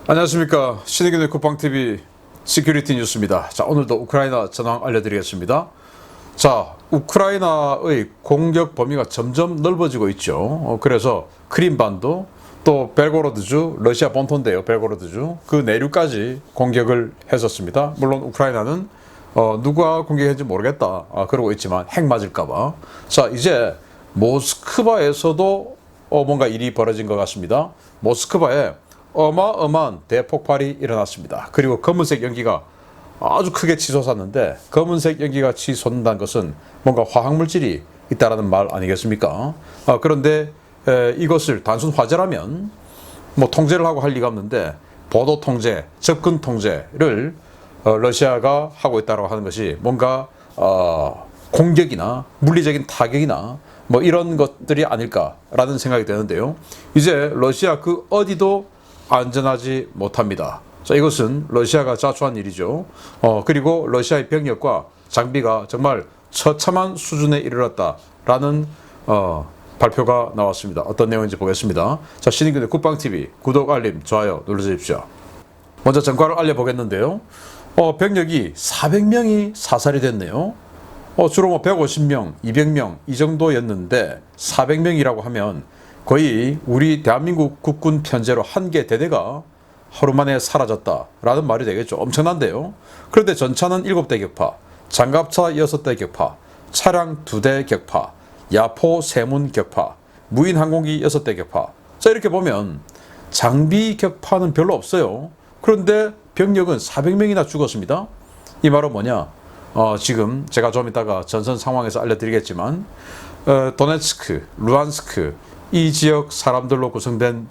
안녕하십니까. 신의균의 쿠팡TV 시큐리티 뉴스입니다. 자, 오늘도 우크라이나 전황 알려드리겠습니다. 자, 우크라이나의 공격 범위가 점점 넓어지고 있죠. 그래서 크림반도, 또 벨고로드주, 러시아 본토인데요. 벨고로드주, 그 내륙까지 공격을 했었습니다. 물론 우크라이나는 누가 공격했는지 모르겠다 그러고 있지만 핵 맞을까봐. 자, 이제 모스크바에서도 뭔가 일이 벌어진 것 같습니다. 모스크바에 어마어마한 대폭발이 일어났습니다. 그리고 검은색 연기가 아주 크게 치솟았는데, 검은색 연기가 치솟는다는 것은 뭔가 화학물질이 있다라는 말 아니겠습니까? 그런데 이것을 단순 화재라면 뭐 통제를 하고 할 리가 없는데, 보도 통제, 접근 통제를 러시아가 하고 있다고 하는 것이 뭔가 공격이나 물리적인 타격이나 뭐 이런 것들이 아닐까라는 생각이 드는데요. 이제 러시아 그 어디도 안전하지 못합니다. 자, 이것은 러시아가 자초한 일이죠. 그리고 러시아의 병력과 장비가 정말 처참한 수준에 이르렀다라는 발표가 나왔습니다. 어떤 내용인지 보겠습니다. 자, 신인근의 쿠팡TV 구독, 알림, 좋아요 눌러주십시오. 먼저 전과를 알려보겠는데요. 병력이 400명이 사살이 됐네요. 주로 뭐 150명, 200명 이 정도였는데 400명이라고 하면 거의 우리 대한민국 국군 편제로 한 개 대대가 하루 만에 사라졌다라는 말이 되겠죠. 엄청난데요. 그런데 전차는 7대 격파, 장갑차 6대 격파, 차량 2대 격파, 야포 3문 격파, 무인 항공기 6대 격파. 자, 이렇게 보면 장비 격파는 별로 없어요. 그런데 병력은 400명이나 죽었습니다. 이 말은 뭐냐? 지금 제가 좀 이따가 전선 상황에서 알려드리겠지만 도네츠크, 루안스크 이 지역 사람들로 구성된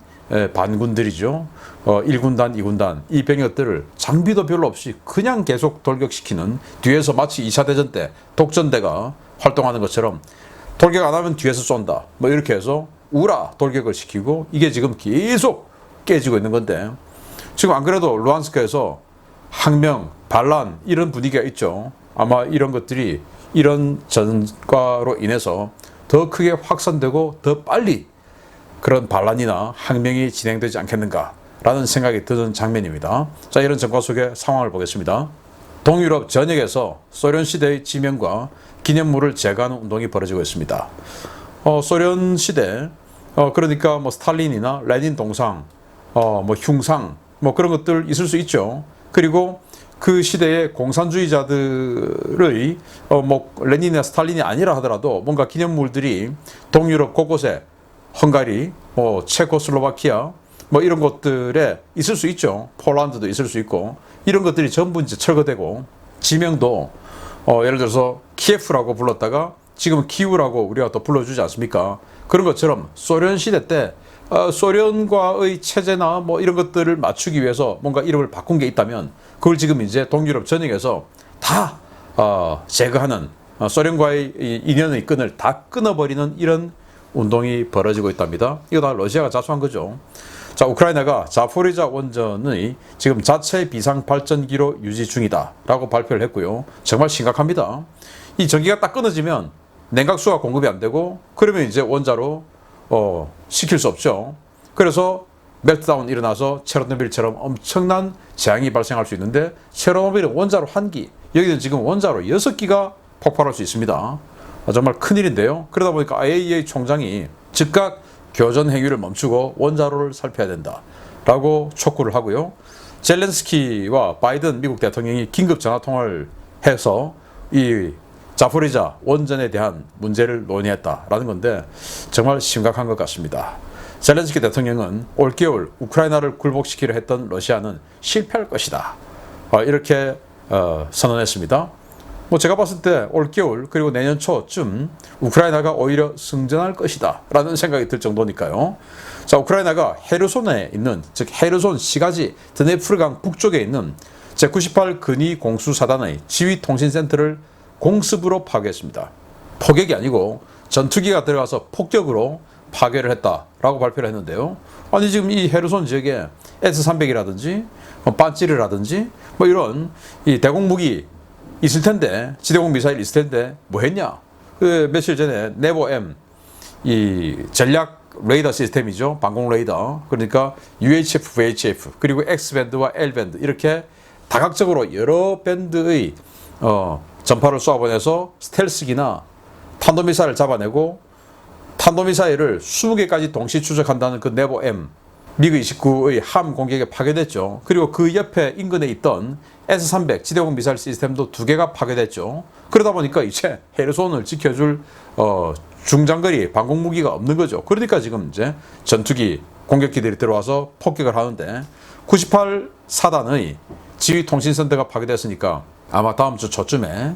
반군들이죠. 1군단, 2군단 이 병력들을 장비도 별로 없이 그냥 계속 돌격시키는, 뒤에서 마치 2차 대전 때 독전대가 활동하는 것처럼 돌격 안 하면 뒤에서 쏜다 뭐 이렇게 해서 우라 돌격을 시키고, 이게 지금 계속 깨지고 있는 건데, 지금 안 그래도 루안스크에서 항명, 반란 이런 분위기가 있죠. 아마 이런 것들이 이런 전과로 인해서 더 크게 확산되고 더 빨리 그런 반란이나 항명이 진행되지 않겠는가라는 생각이 드는 장면입니다. 자, 이런 전과 속의 상황을 보겠습니다. 동유럽 전역에서 소련 시대의 지명과 기념물을 제거하는 운동이 벌어지고 있습니다. 소련 시대, 그러니까 뭐 스탈린이나 레닌 동상, 뭐 흉상, 뭐 그런 것들 있을 수 있죠. 그리고 그 시대의 공산주의자들의 뭐 레닌이나 스탈린이 아니라 하더라도 뭔가 기념물들이 동유럽 곳곳에, 헝가리, 뭐 체코슬로바키아 뭐 이런 곳들에 있을 수 있죠. 폴란드도 있을 수 있고, 이런 것들이 전부 이제 철거되고, 지명도 예를 들어서 키예프라고 불렀다가 지금은 키우라고 우리가 또 불러주지 않습니까? 그런 것처럼 소련 시대 때 소련과의 체제나 뭐 이런 것들을 맞추기 위해서 뭔가 이름을 바꾼 게 있다면 그걸 지금 이제 동유럽 전역에서 다 제거하는, 소련과의 인연의 끈을 다 끊어버리는 이런 운동이 벌어지고 있답니다. 이거 다 러시아가 자초한 거죠. 자, 우크라이나가 자포리자 원전의 지금 자체 비상 발전기로 유지 중이다라고 발표를 했고요. 정말 심각합니다. 이 전기가 딱 끊어지면 냉각수가 공급이 안 되고, 그러면 이제 원자로 시킬 수 없죠. 그래서 멜트다운 일어나서 체르노빌처럼 엄청난 재앙이 발생할 수 있는데, 체르노빌은 원자로 1기, 여기는 지금 원자로 6기가 폭발할 수 있습니다. 정말 큰일인데요. 그러다 보니까 IAEA 총장이 즉각 교전 행위를 멈추고 원자로를 살펴야 된다라고 촉구를 하고요. 젤렌스키와 바이든 미국 대통령이 긴급 전화통화를 해서 이 자포리자 원전에 대한 문제를 논의했다라는 건데, 정말 심각한 것 같습니다. 젤렌스키 대통령은 올겨울 우크라이나를 굴복시키려 했던 러시아는 실패할 것이다, 이렇게 선언했습니다. 뭐 제가 봤을 때 올겨울 그리고 내년 초쯤 우크라이나가 오히려 승전할 것이다 라는 생각이 들 정도니까요. 자, 우크라이나가 헤르손에 있는, 즉 헤르손 시가지 드네프르강 북쪽에 있는 제98 근위 공수사단의 지휘통신센터를 공습으로 파괴했습니다. 포격이 아니고 전투기가 들어가서 폭격으로 파괴를 했다라고 발표를 했는데요. 아니, 지금 이 헤르손 지역에 S-300이라든지 빤찌르라든지 뭐 이런 이 대공무기 있을 텐데, 지대공 미사일 있을 텐데 뭐 했냐? 그 며칠 전에 네보 M 이 전략 레이더 시스템이죠. 방공 레이더. 그러니까 UHF, VHF 그리고 X밴드와 L밴드 이렇게 다각적으로 여러 밴드의 전파를 쏘아보내서 스텔스기나 탄도미사일을 잡아내고 탄도미사일을 20개까지 동시 추적한다는 그 네보 M 미그 29의 함 공격에 파괴됐죠. 그리고 그 옆에 인근에 있던 S-300 지대공 미사일 시스템도 2개가 파괴됐죠. 그러다 보니까 이제 헤르손을 지켜줄 중장거리 방공 무기가 없는 거죠. 그러니까 지금 이제 전투기 공격기들이 들어와서 폭격을 하는데 98 사단의 지휘 통신선대가 파괴됐으니까 아마 다음 주 초쯤에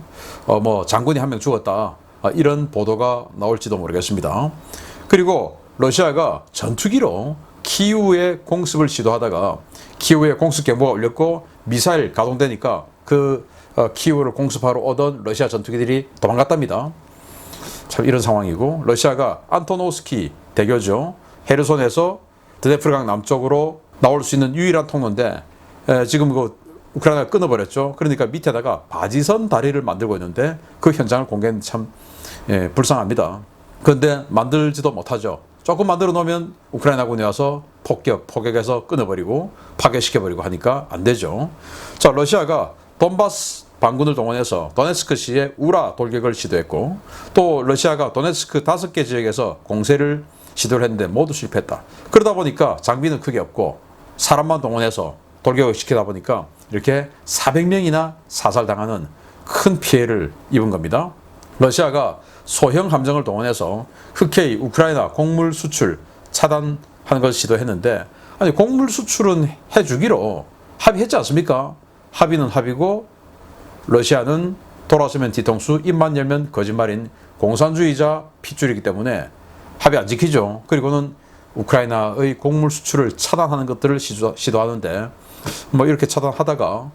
뭐 장군이 한 명 죽었다 이런 보도가 나올지도 모르겠습니다. 그리고 러시아가 전투기로 키우의 공습을 시도하다가 키우에 공습 경보가 울렸고 미사일 가동되니까 그 키우를 공습하러 오던 러시아 전투기들이 도망갔답니다. 참 이런 상황이고 러시아가 안토노스키 대교죠. 헤르손에서 드네프르강 남쪽으로 나올 수 있는 유일한 통로인데 지금 그 우크라이나가 끊어버렸죠. 그러니까 밑에다가 바지선 다리를 만들고 있는데 그 현장을 공개는 참 불쌍합니다. 그런데 만들지도 못하죠. 조금 만들어 놓으면 우크라이나군이 와서 포격해서 끊어버리고 파괴시켜버리고 하니까 안 되죠. 자, 러시아가 돈바스 반군을 동원해서 도네츠크시의 우라 돌격을 시도했고 또 러시아가 도네츠크 5개 지역에서 공세를 시도를 했는데 모두 실패했다. 그러다 보니까 장비는 크게 없고 사람만 동원해서 돌격을 시키다 보니까 이렇게 400명이나 사살당하는 큰 피해를 입은 겁니다. 러시아가 소형 함정을 동원해서 흔쾌히 우크라이나 곡물 수출 차단하는 것을 시도했는데 아니 곡물 수출은 해주기로 합의했지 않습니까? 합의는 합의고 러시아는 돌아서면 뒤통수 입만 열면 거짓말인 공산주의자 핏줄이기 때문에 합의 안 지키죠. 그리고는 우크라이나의 곡물 수출을 차단하는 것들을 시도하는데 뭐 이렇게 차단하다가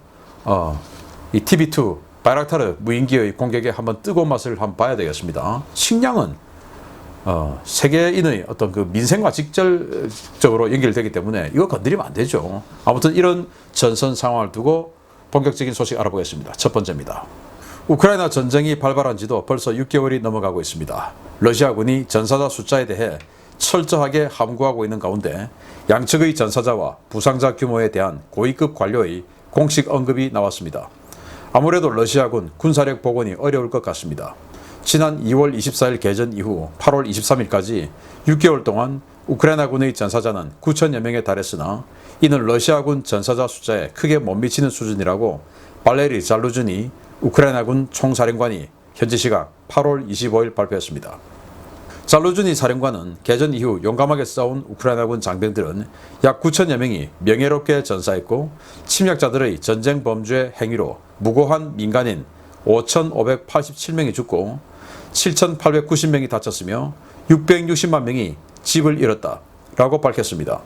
이 TB2 바이락타르 무인기의 공격에 한번 뜨거운 맛을 한번 봐야 되겠습니다. 식량은 세계인의 어떤 그 민생과 직접적으로 연결되기 때문에 이거 건드리면 안 되죠. 아무튼 이런 전선 상황을 두고 본격적인 소식 알아보겠습니다. 첫 번째입니다. 우크라이나 전쟁이 발발한 지도 벌써 6개월이 넘어가고 있습니다. 러시아군이 전사자 숫자에 대해 철저하게 함구하고 있는 가운데 양측의 전사자와 부상자 규모에 대한 고위급 관료의 공식 언급이 나왔습니다. 아무래도 러시아군 군사력 복원이 어려울 것 같습니다. 지난 2월 24일 개전 이후 8월 23일까지 6개월 동안 우크라이나군의 전사자는 9천여 명에 달했으나 이는 러시아군 전사자 숫자에 크게 못 미치는 수준이라고 발레리 잘루즈니 우크라이나군 총사령관이 현지 시각 8월 25일 발표했습니다. 잘루즈니 사령관은 개전 이후 용감하게 싸운 우크라이나군 장병들은 약 9천여 명이 명예롭게 전사했고 침략자들의 전쟁 범죄 행위로 무고한 민간인 5,587명이 죽고 7,890명이 다쳤으며 660만 명이 집을 잃었다 라고 밝혔습니다.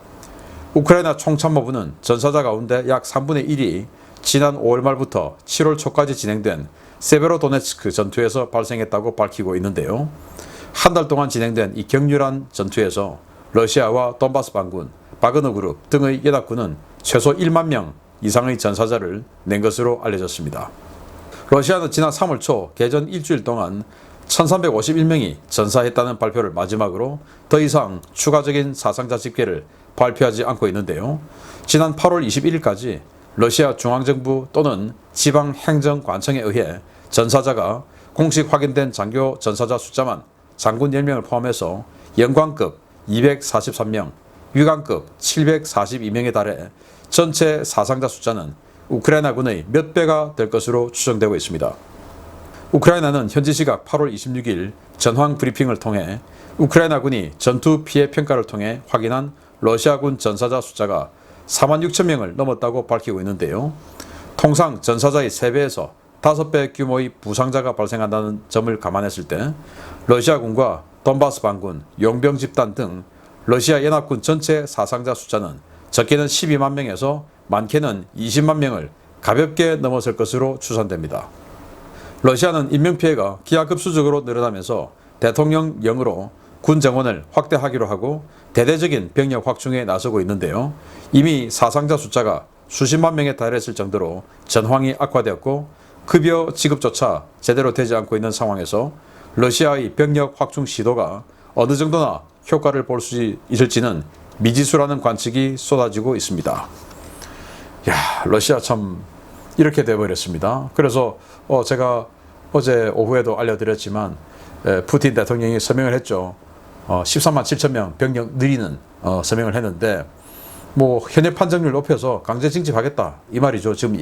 우크라이나 총참모부는 전사자 가운데 약 3분의 1이 지난 5월 말부터 7월 초까지 진행된 세베로도네츠크 전투에서 발생했다고 밝히고 있는데요. 한 달 동안 진행된 이 격렬한 전투에서 러시아와 돈바스 반군, 바그너 그룹 등의 연합군은 최소 1만 명 이상의 전사자를 낸 것으로 알려졌습니다. 러시아는 지난 3월 초 개전 일주일 동안 1351명이 전사했다는 발표를 마지막으로 더 이상 추가적인 사상자 집계를 발표하지 않고 있는데요. 지난 8월 21일까지 러시아 중앙정부 또는 지방행정관청에 의해 전사자가 공식 확인된 장교 전사자 숫자만 장군 10명을 포함해서 영관급 243명, 위관급 742명에 달해 전체 사상자 숫자는 우크라이나군의 몇 배가 될 것으로 추정되고 있습니다. 우크라이나는 현지 시각 8월 26일 전황 브리핑을 통해 우크라이나군이 전투 피해 평가를 통해 확인한 러시아군 전사자 숫자가 4만 6천 명을 넘었다고 밝히고 있는데요. 통상 전사자의 3배에서 5배 규모의 부상자가 발생한다는 점을 감안했을 때 러시아군과 돈바스 반군, 용병 집단 등 러시아 연합군 전체 사상자 숫자는 적게는 12만 명에서 많게는 20만 명을 가볍게 넘어설 것으로 추산됩니다. 러시아는 인명피해가 기하급수적으로 늘어나면서 대통령령으로 군 정원을 확대하기로 하고 대대적인 병력 확충에 나서고 있는데요. 이미 사상자 숫자가 수십만 명에 달했을 정도로 전황이 악화되었고 급여 지급조차 제대로 되지 않고 있는 상황에서 러시아의 병력 확충 시도가 어느 정도나 효과를 볼 수 있을지는 미지수라는 관측이 쏟아지고 있습니다. 야, 러시아 참 이렇게 돼버렸습니다. 그래서 제가 어제 오후에도 알려드렸지만 푸틴 대통령이 서명을 했죠. 13만 7천 명 병력 늘리는 서명을 했는데 뭐 현역 판정률 높여서 강제 징집하겠다 이 말이죠. 지금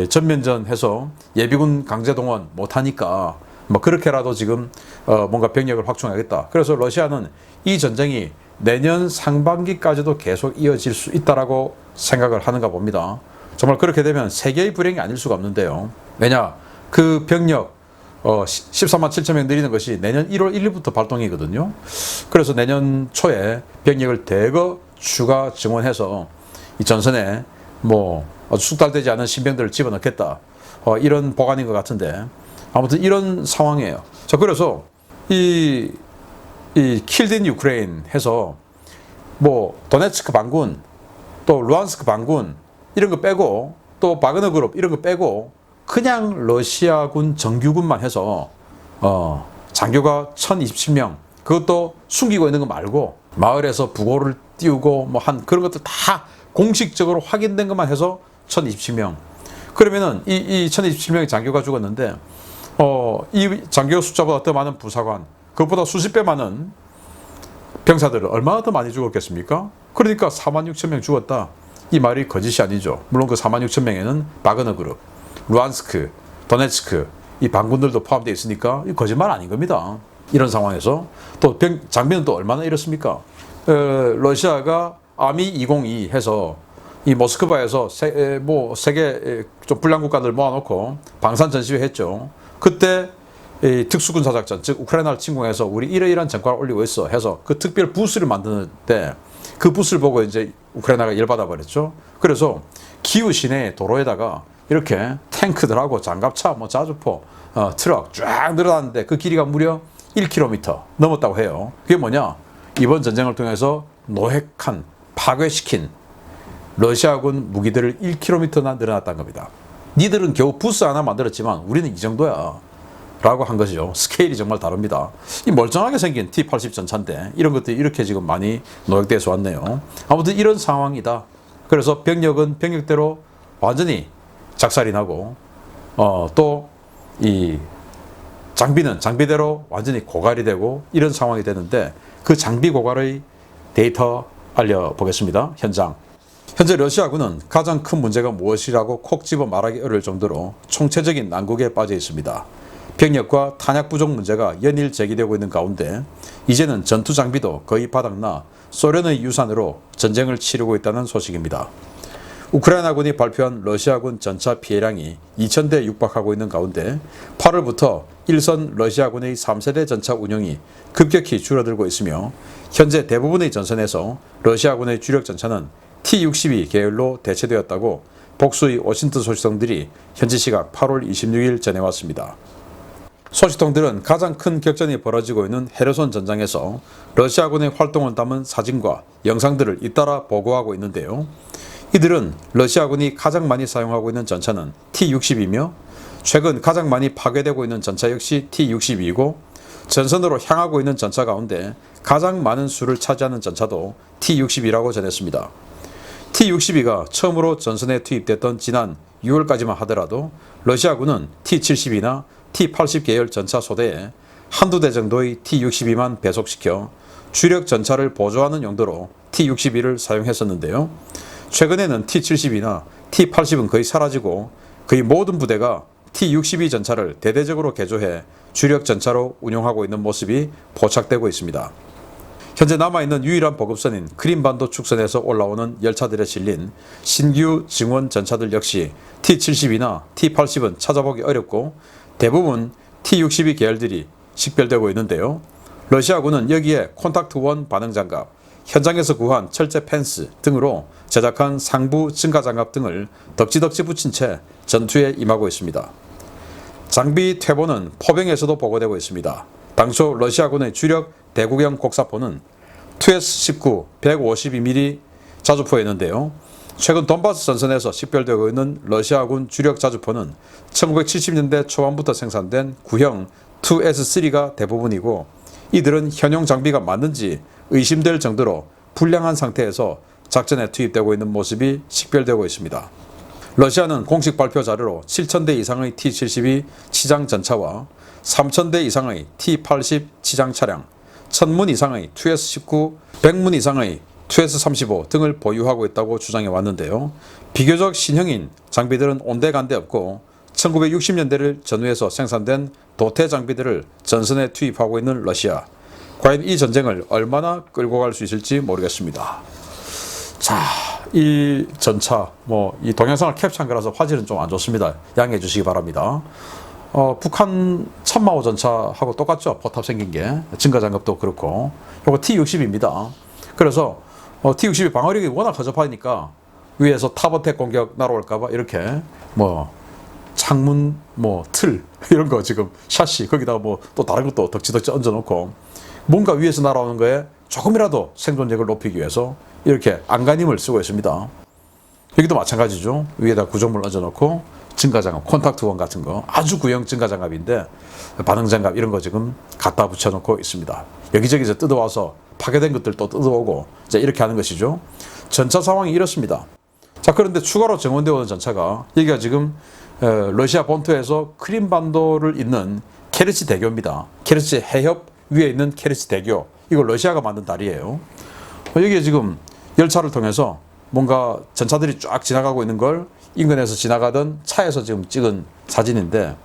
전면전해서 예비군 강제 동원 못하니까 뭐 그렇게라도 지금 뭔가 병력을 확충하겠다. 그래서 러시아는 이 전쟁이 내년 상반기까지도 계속 이어질 수 있다라고 생각을 하는가 봅니다. 정말 그렇게 되면 세계의 불행이 아닐 수가 없는데요. 왜냐, 그 병력 13만 7천 명 늘리는 것이 내년 1월 1일부터 발동이거든요. 그래서 내년 초에 병력을 대거 추가 증원해서 이 전선에 뭐 숙달되지 않은 신병들을 집어넣겠다. 이런 보관인 것 같은데 아무튼 이런 상황이에요. 자, 그래서 이 킬드 인 유크레인 해서 뭐 도네츠크 반군 또 루안스크 반군 이런 거 빼고 또 바그너 그룹 이런 거 빼고 그냥 러시아군 정규군만 해서 장교가 1027명 그것도 숨기고 있는 거 말고 마을에서 부고를 띄우고 뭐 한 그런 것들 다 공식적으로 확인된 것만 해서 1027명. 그러면은 이 1027명의 장교가 죽었는데 이 장교 숫자보다 더 많은 부사관 그것보다 수십 배 많은 병사들은 얼마나 더 많이 죽었겠습니까? 그러니까 4만 6천 명 죽었다. 이 말이 거짓이 아니죠. 물론 그 4만 6천 명에는 바그너 그룹, 루안스크, 도네츠크 이 반군들도 포함되어 있으니까 이 거짓말 아닌 겁니다. 이런 상황에서 또 장비는 또 얼마나 이렇습니까? 러시아가 아미 202 해서 이 모스크바에서 세계 좀 불량 국가들 모아놓고 방산 전시회 했죠. 그때 이 특수군사작전, 즉 우크라이나를 침공해서 우리 이러이러한 전과를 올리고 있어 해서 그 특별 부스를 만드는데 그 부스를 보고 이제 우크라이나가 열받아 버렸죠. 그래서 키우 시내 도로에다가 이렇게 탱크들하고 장갑차, 뭐 자주포, 트럭 쫙 늘어났는데 그 길이가 무려 1km 넘었다고 해요. 그게 뭐냐? 이번 전쟁을 통해서 노획한, 파괴시킨 러시아군 무기들을 1km나 늘어났다는 겁니다. 니들은 겨우 부스 하나 만들었지만 우리는 이 정도야 라고 한 것이죠. 스케일이 정말 다릅니다. 이 멀쩡하게 생긴 T-80 전차인데 이런 것들이 이렇게 지금 많이 노획돼서 왔네요. 아무튼 이런 상황이다. 그래서 병력은 병력대로 완전히 작살이 나고 또 이 장비는 장비대로 완전히 고갈이 되고 이런 상황이 되는데 그 장비 고갈의 데이터 알려보겠습니다. 현재 러시아군은 가장 큰 문제가 무엇이라고 콕 집어 말하기 어려울 정도로 총체적인 난국에 빠져 있습니다. 병력과 탄약 부족 문제가 연일 제기되고 있는 가운데 이제는 전투 장비도 거의 바닥나 소련의 유산으로 전쟁을 치르고 있다는 소식입니다. 우크라이나군이 발표한 러시아군 전차 피해량이 2,000대 육박하고 있는 가운데 8월부터 일선 러시아군의 3세대 전차 운용이 급격히 줄어들고 있으며 현재 대부분의 전선에서 러시아군의 주력 전차는 T-62 계열로 대체되었다고 복수의 워싱턴 소식통들이 현지 시각 8월 26일 전해왔습니다. 소식통들은 가장 큰 격전이 벌어지고 있는 헤르손 전장에서 러시아군의 활동을 담은 사진과 영상들을 잇따라 보고하고 있는데요. 이들은 러시아군이 가장 많이 사용하고 있는 전차는 T-60이며 최근 가장 많이 파괴되고 있는 전차 역시 T-62이고 전선으로 향하고 있는 전차 가운데 가장 많은 수를 차지하는 전차도 T-60이라고 전했습니다. T-62가 처음으로 전선에 투입됐던 지난 6월까지만 하더라도 러시아군은 T-70이나 T-80 계열 전차 소대에 한두 대 정도의 T-62만 배속시켜 주력 전차를 보조하는 용도로 T-62를 사용했었는데요. 최근에는 T-70이나 T-80은 거의 사라지고 거의 모든 부대가 T-62 전차를 대대적으로 개조해 주력 전차로 운용하고 있는 모습이 포착되고 있습니다. 현재 남아있는 유일한 보급선인 크림반도 축선에서 올라오는 열차들에 실린 신규 증원 전차들 역시 T-70이나 T-80은 찾아보기 어렵고 대부분 T-62 계열들이 식별되고 있는데요. 러시아군은 여기에 콘탁트1 반응장갑, 현장에서 구한 철제 펜스 등으로 제작한 상부 증가장갑 등을 덕지덕지 붙인 채 전투에 임하고 있습니다. 장비 퇴보는 포병에서도 보고되고 있습니다. 당초 러시아군의 주력 대구경 곡사포는 2S-19 152mm 자주포였는데요. 최근 돈바스 전선에서 식별되고 있는 러시아군 주력 자주포는 1970년대 초반부터 생산된 구형 2S3가 대부분이고 이들은 현용 장비가 맞는지 의심될 정도로 불량한 상태에서 작전에 투입되고 있는 모습이 식별되고 있습니다. 러시아는 공식 발표 자료로 7,000대 이상의 T-72 치장 전차와 3,000대 이상의 T-80 치장 차량, 1,000문 이상의 TS-19, 100문 이상의 TS-35 등을 보유하고 있다고 주장해 왔는데요. 비교적 신형인 장비들은 온데간데 없고 1960년대를 전후해서 생산된 도태 장비들을 전선에 투입하고 있는 러시아. 과연 이 전쟁을 얼마나 끌고 갈 수 있을지 모르겠습니다. 자, 이 전차, 이 동영상을 캡처한 거라서 화질은 좀 안 좋습니다. 양해해 주시기 바랍니다. 북한 참마오 전차하고 똑같죠? 포탑 생긴 게. 증가장갑도 그렇고. 요거 T-60입니다. 그래서 T-60이 방어력이 워낙 허접하니까 위에서 탑어택 공격 날아올까봐 이렇게 창문, 틀, 이런 거 지금 샤시, 거기다가 또 다른 것도 덕지덕지 얹어놓고 뭔가 위에서 날아오는 거에 조금이라도 생존력을 높이기 위해서 이렇게 안간힘을 쓰고 있습니다. 여기도 마찬가지죠. 위에다 구조물 얹어놓고 증가장갑, 콘탁트원 같은 거 아주 구형 증가장갑인데 반응장갑 이런 거 지금 갖다 붙여놓고 있습니다. 여기저기서 뜯어와서 파괴된 것들 또 뜯어오고 이제 이렇게 하는 것이죠. 전차 상황이 이렇습니다. 자, 그런데 추가로 증원되어 오는 전차가 여기가 지금 러시아 본토에서 크림반도를 잇는 케르치 대교입니다. 케르치 해협 위에 있는 케르치 대교. 이거 러시아가 만든 다리예요. 여기에 지금 열차를 통해서 뭔가 전차들이 쫙 지나가고 있는 걸 인근에서 지나가던 차에서 지금 찍은 사진인데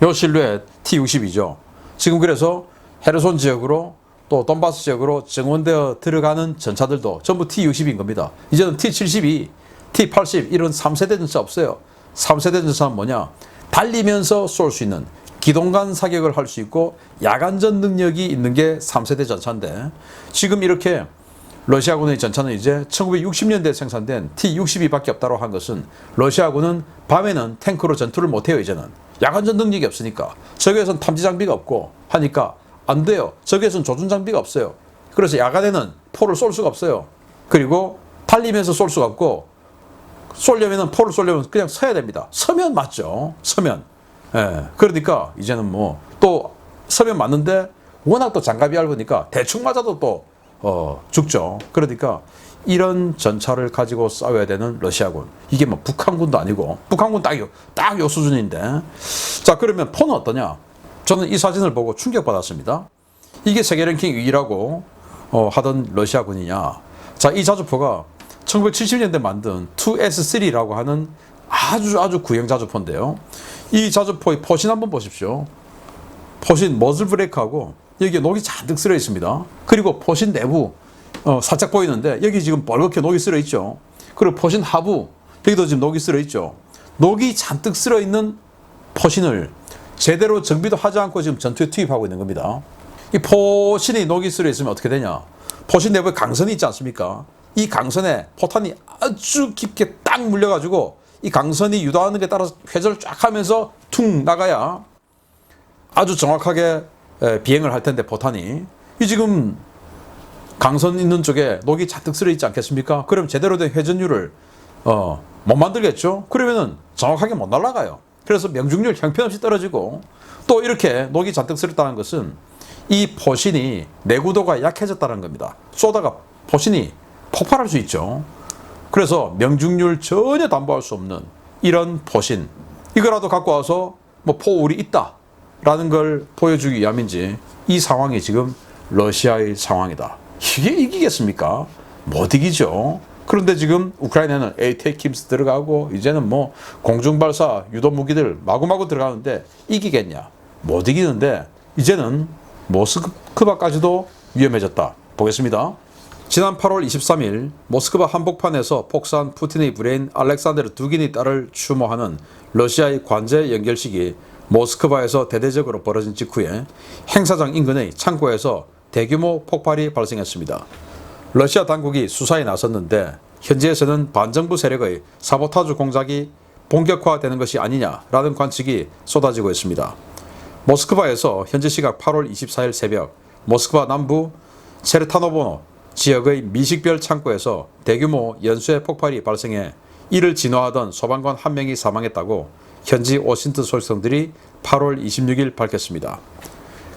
요 실루엣 T-60이죠. 지금 그래서 헤르손 지역으로 또 돈바스 지역으로 증원되어 들어가는 전차들도 전부 T-60인 겁니다. 이제는 T-72, T-80 이런 3세대 전차 없어요. 3세대 전차는 뭐냐? 달리면서 쏠 수 있는 기동간 사격을 할 수 있고 야간전 능력이 있는 게 3세대 전차인데 지금 이렇게 러시아군의 전차는 이제 1960년대에 생산된 T-62밖에 없다고 한 것은 러시아군은 밤에는 탱크로 전투를 못해요. 이제는 야간전 능력이 없으니까 적외선 탐지 장비가 없고 하니까 안 돼요. 적외선 조준 장비가 없어요. 그래서 야간에는 포를 쏠 수가 없어요. 그리고 달리면서 쏠 수가 없고 쏠려면 포를 쏠려면 그냥 서야 됩니다. 서면 맞죠. 서면. 예. 그러니까 이제는 또 서면 맞는데 워낙 또 장갑이 얇으니까 대충 맞아도 또 죽죠. 그러니까 이런 전차를 가지고 싸워야 되는 러시아군. 이게 북한군도 아니고 북한군 딱 요 수준인데. 자, 그러면 포는 어떠냐? 저는 이 사진을 보고 충격받았습니다. 이게 세계 랭킹 2위라고 하던 러시아군이냐. 자, 이 자주포가 1970년대 만든 2S3라고 하는 아주 구형 자주포인데요. 이 자주포의 포신 한번 보십시오. 포신 머즐 브레이크하고 여기에 녹이 잔뜩 쓸어 있습니다. 그리고 포신 내부 살짝 보이는데 여기 지금 벌겋게 녹이 쓸어 있죠. 그리고 포신 하부 여기도 지금 녹이 쓸어 있죠. 녹이 잔뜩 쓸어 있는 포신을 제대로 정비도 하지 않고 지금 전투에 투입하고 있는 겁니다. 이 포신이 녹이 쓸어 있으면 어떻게 되냐? 포신 내부에 강선이 있지 않습니까? 이 강선에 포탄이 아주 깊게 딱 물려가지고 이 강선이 유도하는 게 따라서 회전을 쫙 하면서 퉁 나가야 아주 정확하게 비행을 할 텐데 포탄이 이 지금 강선 있는 쪽에 녹이 잔뜩 쓸어 있지 않겠습니까? 그럼 제대로 된 회전율을 못 만들겠죠? 그러면은 정확하게 못 날아가요. 그래서 명중률 형편없이 떨어지고 또 이렇게 녹이 잔뜩 쓸어 있다는 것은 이 포신이 내구도가 약해졌다는 겁니다. 쏘다가 포신이 폭발할 수 있죠. 그래서 명중률 전혀 담보할 수 없는 이런 포신 이거라도 갖고 와서 포울이 있다라는 걸 보여주기 위함인지 이 상황이 지금 러시아의 상황이다. 이게 이기겠습니까? 못 이기죠. 그런데 지금 우크라이나는 ATACMS 들어가고 이제는 공중발사 유도 무기들 마구마구 들어가는데 이기겠냐? 못 이기는데 이제는 모스크바까지도 위험해졌다. 보겠습니다. 지난 8월 23일 모스크바 한복판에서 폭사한 푸틴의 브레인 알렉산드르 두긴의 딸을 추모하는 러시아의 관제 연결식이 모스크바에서 대대적으로 벌어진 직후에 행사장 인근의 창고에서 대규모 폭발이 발생했습니다. 러시아 당국이 수사에 나섰는데 현지에서는 반정부 세력의 사보타주 공작이 본격화되는 것이 아니냐라는 관측이 쏟아지고 있습니다. 모스크바에서 현지 시각 8월 24일 새벽 모스크바 남부 체르타노보노 지역의 미식별 창고에서 대규모 연쇄 폭발이 발생해 이를 진화하던 소방관 1명이 사망했다고 현지 오신트 소식통들이 8월 26일 밝혔습니다.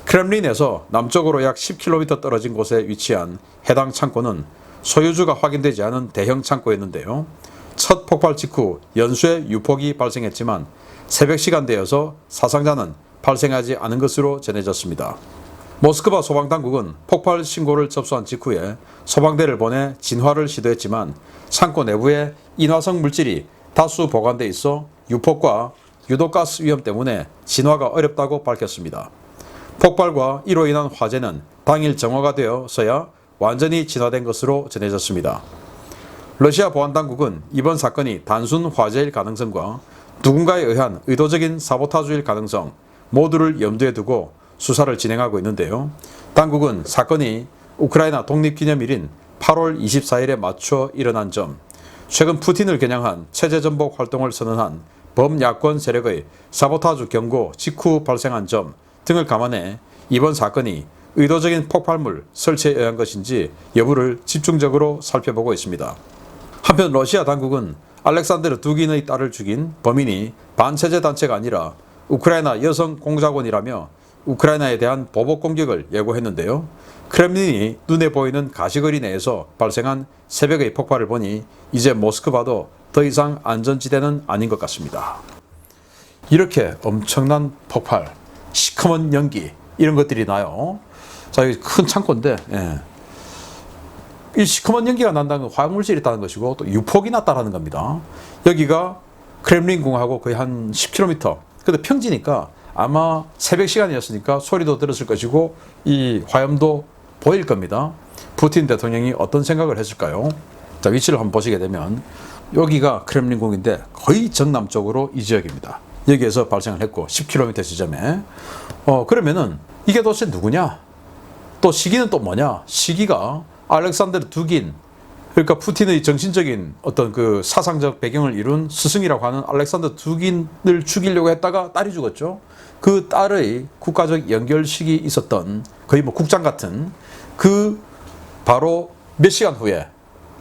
크렘린에서 남쪽으로 약 10km 떨어진 곳에 위치한 해당 창고는 소유주가 확인되지 않은 대형 창고였는데요. 첫 폭발 직후 연쇄 유폭이 발생했지만 새벽 시간대여서 사상자는 발생하지 않은 것으로 전해졌습니다. 모스크바 소방당국은 폭발 신고를 접수한 직후에 소방대를 보내 진화를 시도했지만 창고 내부에 인화성 물질이 다수 보관돼 있어 유폭과 유독가스 위험 때문에 진화가 어렵다고 밝혔습니다. 폭발과 이로 인한 화재는 당일 정화가 되어서야 완전히 진화된 것으로 전해졌습니다. 러시아 보안당국은 이번 사건이 단순 화재일 가능성과 누군가에 의한 의도적인 사보타주일 가능성 모두를 염두에 두고 수사를 진행하고 있는데요. 당국은 사건이 우크라이나 독립기념일인 8월 24일에 맞춰 일어난 점, 최근 푸틴을 겨냥한 체제전복 활동을 선언한 범야권 세력의 사보타주 경고 직후 발생한 점 등을 감안해 이번 사건이 의도적인 폭발물 설치에 의한 것인지 여부를 집중적으로 살펴보고 있습니다. 한편 러시아 당국은 알렉산드르 두긴의 딸을 죽인 범인이 반체제 단체가 아니라 우크라이나 여성 공작원이라며 우크라이나에 대한 보복 공격을 예고했는데요. 크렘린이 눈에 보이는 가시거리 내에서 발생한 새벽의 폭발을 보니 이제 모스크바도 더 이상 안전지대는 아닌 것 같습니다. 이렇게 엄청난 폭발, 시커먼 연기 이런 것들이 나요. 자, 여기 큰 창고인데 이 시커먼 연기가 난다는 건 화학물질이 있다는 것이고 또 유폭이 났다는 겁니다. 여기가 크렘린궁하고 거의 한 10km. 근데 평지니까 아마 새벽 시간이었으니까 소리도 들었을 것이고 이 화염도 보일 겁니다. 푸틴 대통령이 어떤 생각을 했을까요? 자, 위치를 한번 보시게 되면 여기가 크렘린궁인데 거의 정남쪽으로 이 지역입니다. 여기에서 발생을 했고 10km 지점에 그러면은 이게 도대체 누구냐? 또 시기는 또 뭐냐? 시기가 알렉산드르 두긴, 그러니까 푸틴의 정신적인 어떤 그 사상적 배경을 이룬 스승이라고 하는 알렉산드르 두긴을 죽이려고 했다가 딸이 죽었죠. 그 딸의 국가적 연결식이 있었던 거의 뭐 국장 같은 그 바로 몇 시간 후에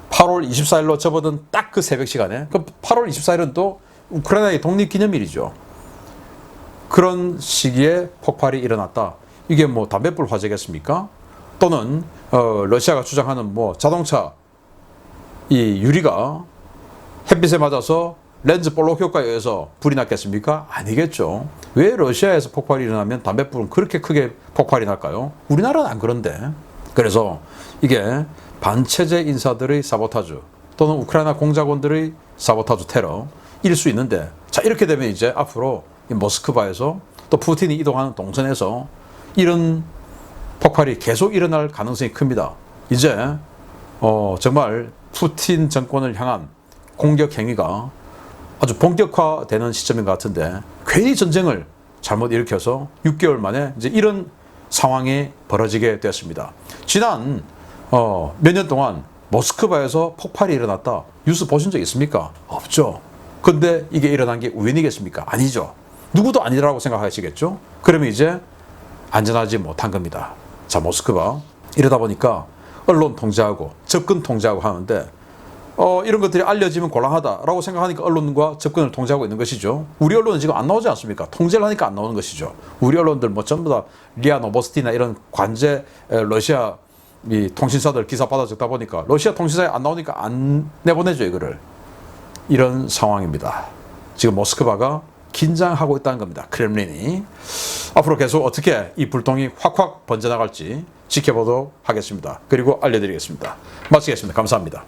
8월 24일로 접어든 딱 그 새벽 시간에, 그 8월 24일은 또 우크라이나의 독립기념일이죠. 그런 시기에 폭발이 일어났다. 이게 뭐 담뱃불 화재겠습니까? 또는 러시아가 주장하는 뭐 자동차 이 유리가 햇빛에 맞아서 렌즈 볼록 효과에 의해서 불이 났겠습니까? 아니겠죠. 왜 러시아에서 폭발이 일어나면 담뱃불은 그렇게 크게 폭발이 날까요? 우리나라는 안 그런데. 그래서 이게 반체제 인사들의 사보타주 또는 우크라이나 공작원들의 사보타주 테러일 수 있는데, 자, 이렇게 되면 이제 앞으로 모스크바에서 또 푸틴이 이동하는 동선에서 이런 폭발이 계속 일어날 가능성이 큽니다. 이제 정말 푸틴 정권을 향한 공격 행위가 아주 본격화되는 시점인 것 같은데, 괜히 전쟁을 잘못 일으켜서 6개월 만에 이제 이런 상황이 벌어지게 되었습니다. 지난 몇 년 동안 모스크바에서 폭발이 일어났다. 뉴스 보신 적 있습니까? 없죠. 근데 이게 일어난 게 우연이겠습니까? 아니죠. 누구도 아니라고 생각하시겠죠? 그러면 이제 안전하지 못한 겁니다. 자, 모스크바. 이러다 보니까 언론 통제하고 접근 통제하고 하는데 이런 것들이 알려지면 곤란하다라고 생각하니까 언론과 접근을 통제하고 있는 것이죠. 우리 언론은 지금 안 나오지 않습니까? 통제를 하니까 안 나오는 것이죠. 우리 언론들 뭐 전부 다 리아 노보스티나 이런 관제 러시아 이 통신사들 기사 받아 적다 보니까 러시아 통신사에 안 나오니까 안 내보내죠, 이거를. 이런 상황입니다. 지금 모스크바가 긴장하고 있다는 겁니다. 크렘린이. 앞으로 계속 어떻게 이 불똥이 확확 번져나갈지 지켜보도록 하겠습니다. 그리고 알려드리겠습니다. 마치겠습니다. 감사합니다.